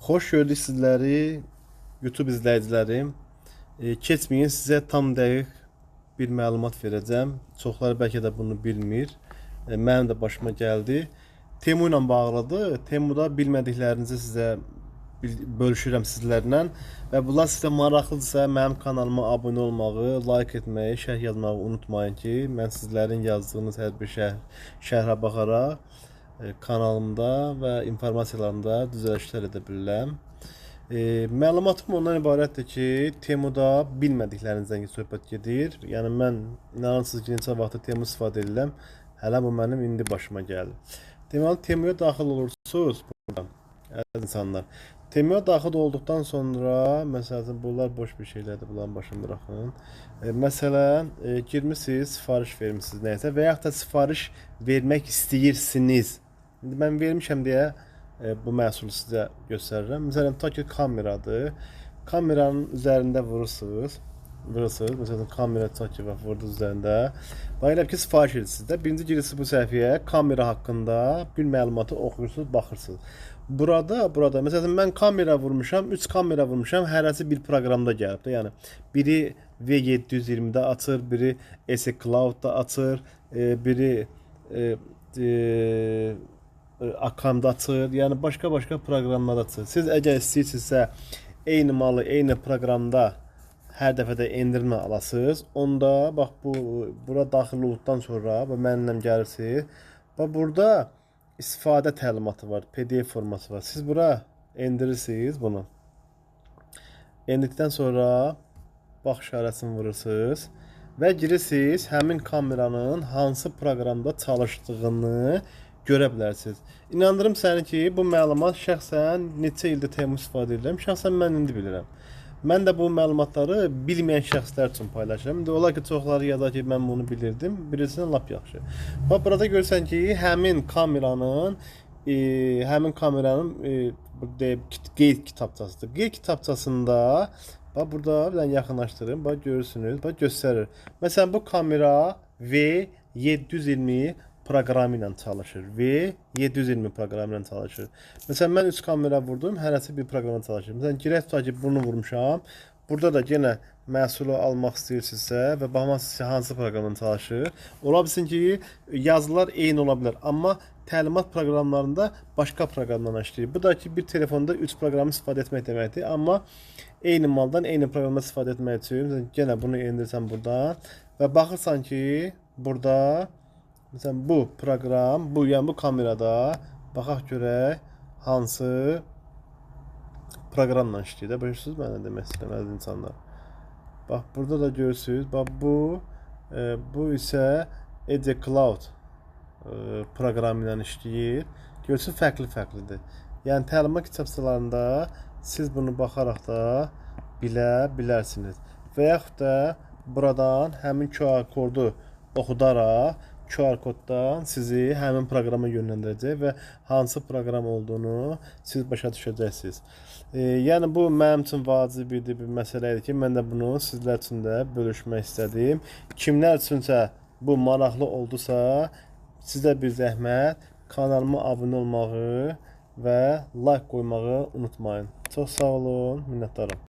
Xoş gördük sizləri, YouTube izləyicilərim. Keçməyin sizə tam dəqiq bir məlumat verəcəm. Çoxları bəlkə də bunu bilmir. Mənim də başıma gəldi. Temu ilə bağlıdır. Temuda bilmədiklərinizi sizə bölüşürəm sizlərlə. Və bunlar sizə maraqlıdırsa mənim kanalıma abunə olmağı, like etməyi, şərh yazmağı unutmayın ki, mən sizlərin yazdığınız hər bir şərhə baxaraq kanalımda və informasiyalarımda düzəlişlər edə bilirəm. Məlumatım ondan ibarətdir ki, Temuda bilmədiklərinizdən söhbət gedir. Yəni mən inanırsınız ki, neçə vaxtı Temu istifadə edirəm. Hələ bu mənim indi başıma gəldi. Deməli, Temuya daxil olursunuz burada, əziz insanlar. Temuya daxil olduqdan sonra, məsələn, bunlar boş bir şeylərdir, bunların başını bıraxın. Məsələn, girmişsiniz, sifariş vermişsiniz nəyəsə və yaxud da sifariş vermək istəyirsiniz. İndi mən vermişəm deyə bu məhsulu sizə göstərirəm. Məsələn, ta ki kameradır. Kameranın üzərində vurursunuz. Məsələn, kamera ta ki vurdu üzərində. Bax elə ki sifariş edirsiniz də. Birinci girirsiniz bu səhifəyə, kamera haqqında bir məlumatı oxuyursunuz, baxırsınız. Burada məsələn mən kamera vurmuşam, 3 kamera vurmuşam, hərəsi bir proqramda gəlib də. Yəni biri V720-də açır, biri S Cloud-da açır, biri Akamda açır, yəni başqa proqramlarda açır. Siz əgər istəyirsinizsə eyni malı eyni proqramda hər dəfədə endirmə alasınız, onda bax bura daxil olduqdan sonra və mənimlə gəlirsiniz. Bax burada istifadə təlimatı var, PDF forması var. Siz bura endirirsiniz bunu. Endirdikdən sonra bax işarəsini vurursunuz və girirsiniz həmin kameranın hansı proqramda çalışdığını görə bilərsiniz. İnandırım səni ki, bu məlumat şəxsən neçə ildir Temu istifadə edirəm, şəxsən mən indi bilirəm. Mən də bu məlumatları bilməyən şəxslər üçün paylaşıram. İndi olar ki, çoxları yazar ki, mən bunu bilirdim, bilirsən lap yaxşı. Bax, burada görürsən ki, həmin kameranın qeyd kitabçasıdır. Qeyd kitabçasında, bax, burada bir dənə yaxınlaşdırın, bax, görürsünüz, bax, göstərir. Məsələn, bu kamera V720 proqramı ilə çalışır. V720 proqramı ilə çalışır. Məsələn, mən 3 kamera vurdum, hərəsi bir proqramda çalışır. Məsələn, girək tutaq ki, bunu vurmuşam. Burada da yenə məhsulu almaq istəyirsinizsə və baxmaq hansı proqramda çalışır. Ola bilsin ki, yazılar eyni ola bilər, amma təlimat proqramlarında başqa proqramdan işləyir. Bu da ki, bir telefonda 3 proqramı istifadə etmək deməkdir. Amma eyni maldan eyni proqramda istifadə etmək üçün yenə bunu endirsən buradan və baxırsan ki, burada məsələn, bu proqram, yəni bu kamerada baxaq görək hansı proqramla işləyir. Başlayırsınız mənə demək istəyirəm, əziz insanlar. Bax, burada da görürsünüz. Bax, bu isə Edge Cloud proqramı ilə işləyir. Görürsünüz, fərqli-fərqlidir. Yəni, təlimat kitabçalarında siz bunu baxaraq da bilərsiniz. Və yaxud da buradan həmin QR kodu oxudaraq QR koddan sizi həmin proqrama yönləndirəcək və hansı proqram olduğunu siz başa düşəcəksiniz. Yəni bu mənim üçün vacib bir məsələ idi ki, mən də bunu sizlər üçün də bölüşmək istədim. Kimlər üçünsə bu maraqlı oldusa, sizə bir zəhmət kanalıma abunə olmağı və like qoymağı unutmayın. Çox sağ olun, minnətdarım.